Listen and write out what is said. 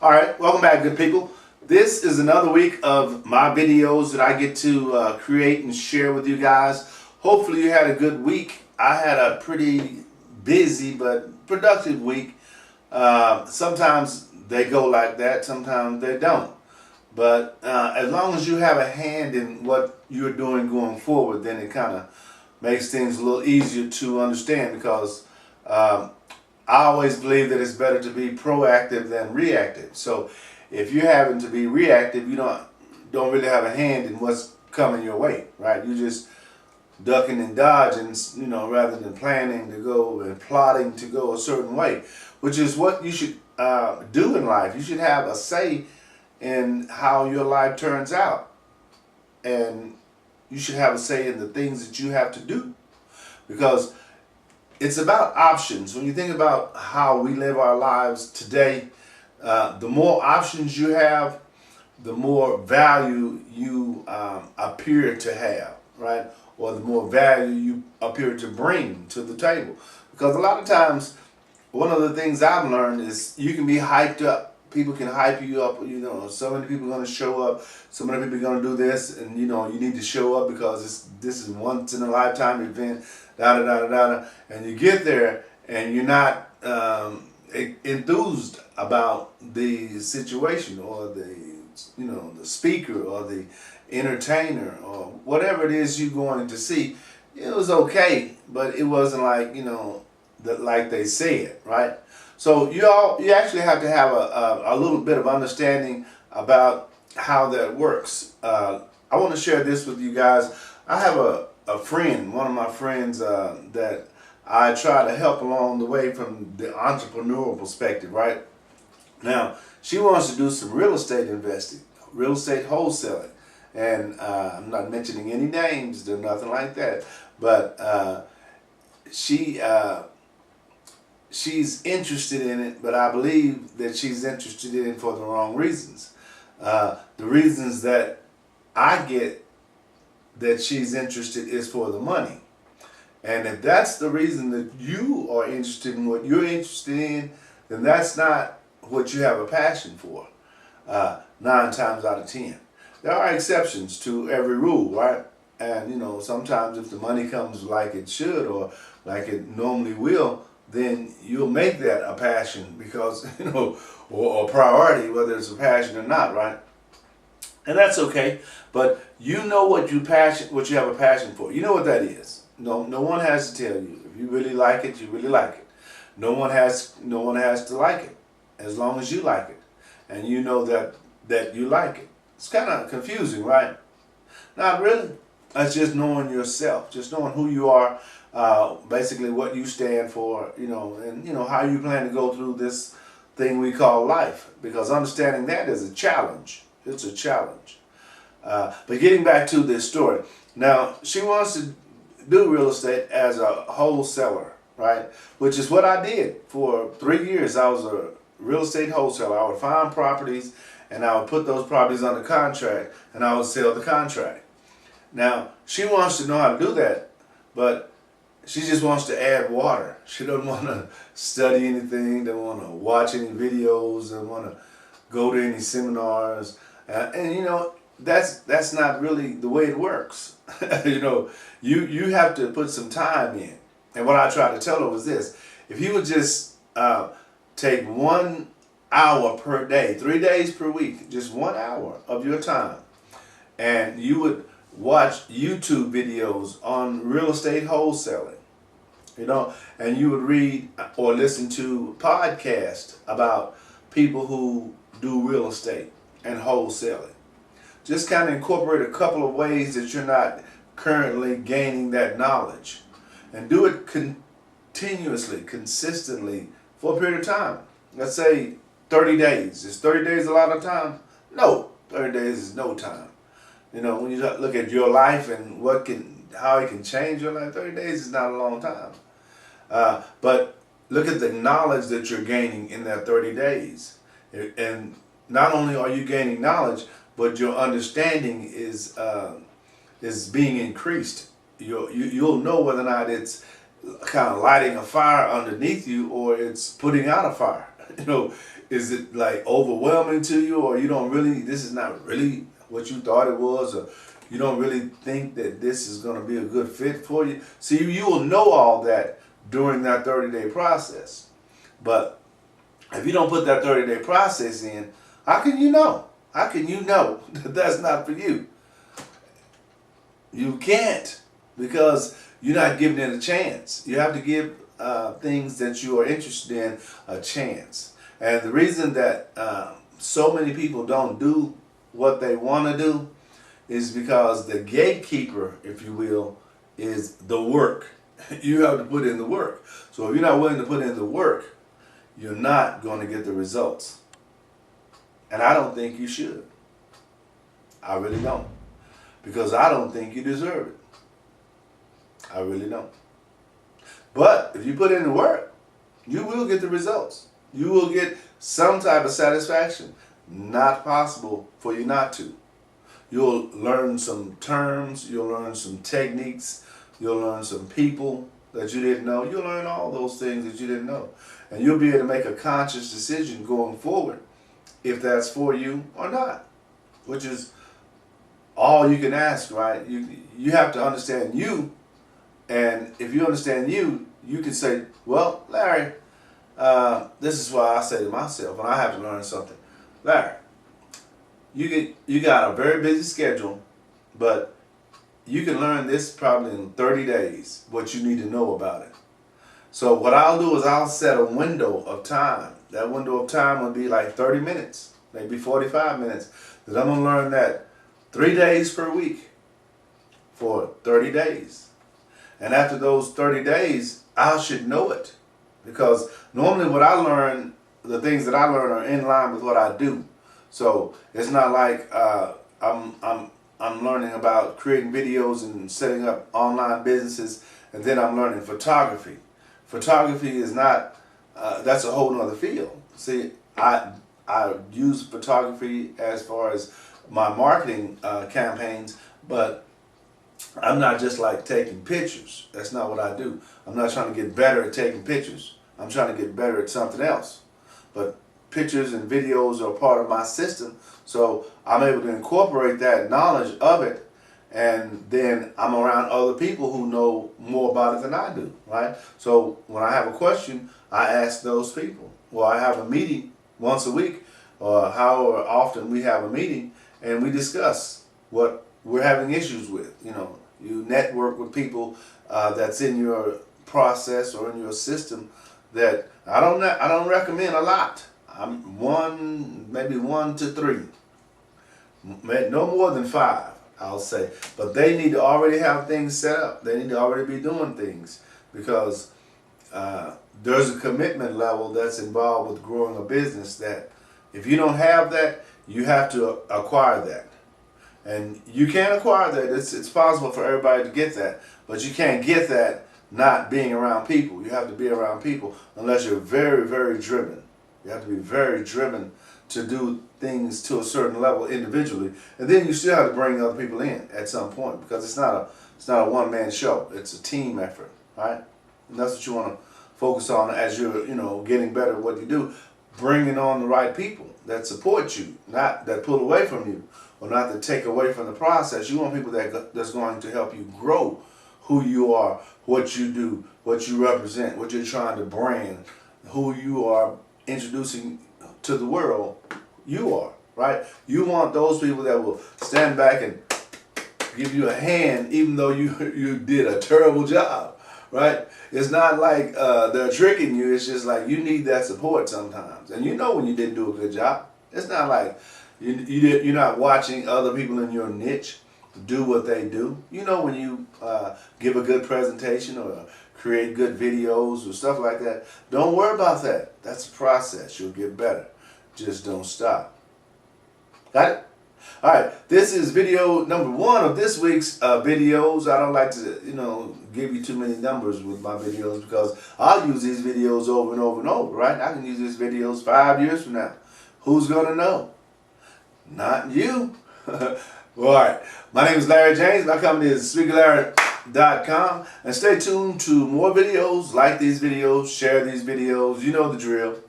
All right, welcome back, good people. This is another week of my videos that I get to create and share with you guys. Hopefully you had a good week. I had a pretty busy but productive week. Sometimes they go like that, sometimes they don't. But as long as you have a hand in what you're doing going forward, then it kind of makes things a little easier to understand because I always believe that it's better to be proactive than reactive. So if you're having to be reactive, you don't really have a hand in what's coming your way, right? You just ducking and dodging, rather than planning to go and plotting to go a certain way, which is what you should do in life. You should have a say in how your life turns out, and you should have a say in the things that you have to do, because it's about options. When you think about how we live our lives today, the more options you have, the more value you appear to have, right? Or the more value you appear to bring to the table. Because a lot of times, one of the things I've learned is you can be hyped up. People can hype you up. So many people are going to show up. So many people are going to do this, and you need to show up because this is once in a lifetime event. Da da da da da. And you get there, and you're not enthused about the situation or the speaker or the entertainer or whatever it is you're going to see. It was okay, but it wasn't like like they said, right? So you actually have to have a little bit of understanding about how that works. I want to share this with you guys. I have a friend, one of my friends that I try to help along the way from the entrepreneurial perspective, right? Now, she wants to do some real estate investing, real estate wholesaling. And I'm not mentioning any names, or nothing like that. But she's interested in it, but I believe that she's interested in it for the wrong reasons. The reasons that I get that she's interested is for the money. And if that's the reason that you are interested in what you're interested in, then that's not what you have a passion for, 9 times out of 10. There are exceptions to every rule, right? And sometimes if the money comes like it should or like it normally will, then you'll make that a passion because, or a priority, whether it's a passion or not, right? And that's okay. But you know what you have a passion for. You know what that is. No one has to tell you. If you really like it, you really like it. No one has to like it, as long as you like it, and you know that you like it. It's kind of confusing, right? Not really. That's just knowing yourself, just knowing who you are, basically what you stand for, and how you plan to go through this thing we call life. Because understanding that is a challenge. It's a challenge. But getting back to this story, now she wants to do real estate as a wholesaler, right? Which is what I did for 3 years. I was a real estate wholesaler. I would find properties and I would put those properties under contract and I would sell the contract. Now, she wants to know how to do that, but she just wants to add water. She doesn't want to study anything, doesn't want to watch any videos, doesn't want to go to any seminars. And that's not really the way it works. You have to put some time in. And what I tried to tell her was this: if you would just take 1 hour per day, 3 days per week, just 1 hour of your time, and you would watch YouTube videos on real estate wholesaling, and you would read or listen to podcasts about people who do real estate and wholesaling. Just kind of incorporate a couple of ways that you're not currently gaining that knowledge, and do it continuously, consistently for a period of time. Let's say 30 days. Is 30 days a lot of time? No, 30 days is no time. When you look at your life and how it can change your life, 30 days is not a long time. But look at the knowledge that you're gaining in that 30 days. And not only are you gaining knowledge, but your understanding is being increased. You'll know whether or not it's kind of lighting a fire underneath you or it's putting out a fire. Is it like overwhelming to you, or you don't really, this is not really what you thought it was, or you don't really think that this is going to be a good fit for you? See, you will know all that during that 30-day process. But if you don't put that 30-day process in, how can you know? How can you know that that's not for you? You can't, because you're not giving it a chance. You have to give things that you are interested in a chance. And the reason that so many people don't do what they want to do is because the gatekeeper, if you will, is the work. You have to put in the work. So if you're not willing to put in the work, you're not going to get the results. And I don't think you should. I really don't. Because I don't think you deserve it. I really don't. But if you put in the work, you will get the results. You will get some type of satisfaction. Not possible for you not to. You'll learn some terms, you'll learn some techniques, you'll learn some people that you didn't know. You'll learn all those things that you didn't know. And you'll be able to make a conscious decision going forward if that's for you or not, which is all you can ask, right? You have to understand you, and if you understand you, you can say, well, Larry, this is why I say to myself when I have to learn something. Larry, you got a very busy schedule, but you can learn this probably in 30 days, what you need to know about it. So what I'll do is I'll set a window of time. That window of time will be like 30 minutes, maybe 45 minutes, that I'm going to learn that 3 days per week for 30 days. And after those 30 days, I should know it. Because normally what I learn, the things that I learn are in line with what I do. So it's not like I'm learning about creating videos and setting up online businesses, and then I'm learning photography. Photography is not, that's a whole nother field. See, I use photography as far as my marketing campaigns, but I'm not just like taking pictures. That's not what I do. I'm not trying to get better at taking pictures. I'm trying to get better at something else. But pictures and videos are part of my system, so I'm able to incorporate that knowledge of it, and then I'm around other people who know more about it than I do, right? So when I have a question, I ask those people. Well, I have a meeting once a week, or however often we have a meeting, and we discuss what we're having issues with. You know, you network with people that's in your process or in your system that I don't recommend a lot. I'm maybe 1 to 3, no more than 5, I'll say. But they need to already have things set up. They need to already be doing things, because there's a commitment level that's involved with growing a business that if you don't have that, you have to acquire that. And you can acquire that. It's possible for everybody to get that, but you can't get that not being around people. You have to be around people unless you're very, very driven. You have to be very driven to do things to a certain level individually, and then you still have to bring other people in at some point, because it's not a one-man show. It's a team effort, right? And that's what you want to focus on as you're getting better at what you do, bringing on the right people that support you, not that pull away from you, or not that take away from the process. You want people that's going to help you grow who you are, what you do, what you represent, what you're trying to brand, who you are introducing to the world. You are, right? You want those people that will stand back and give you a hand even though you did a terrible job, right? It's not like they're tricking you. It's just like you need that support sometimes. And you know when you didn't do a good job. It's not like you're not watching other people in your niche do what they do. You know when you give a good presentation or create good videos or stuff like that. Don't worry about that. That's a process. You'll get better. Just don't stop. Got it? All right. This is video number 1 of this week's videos. I don't like to, give you too many numbers with my videos, because I'll use these videos over and over and over, right? I can use these videos 5 years from now. Who's going to know? Not you. Well, all right. My name is Larry James. My company is SpeakerLarry.com. And stay tuned to more videos. Like these videos. Share these videos. You know the drill.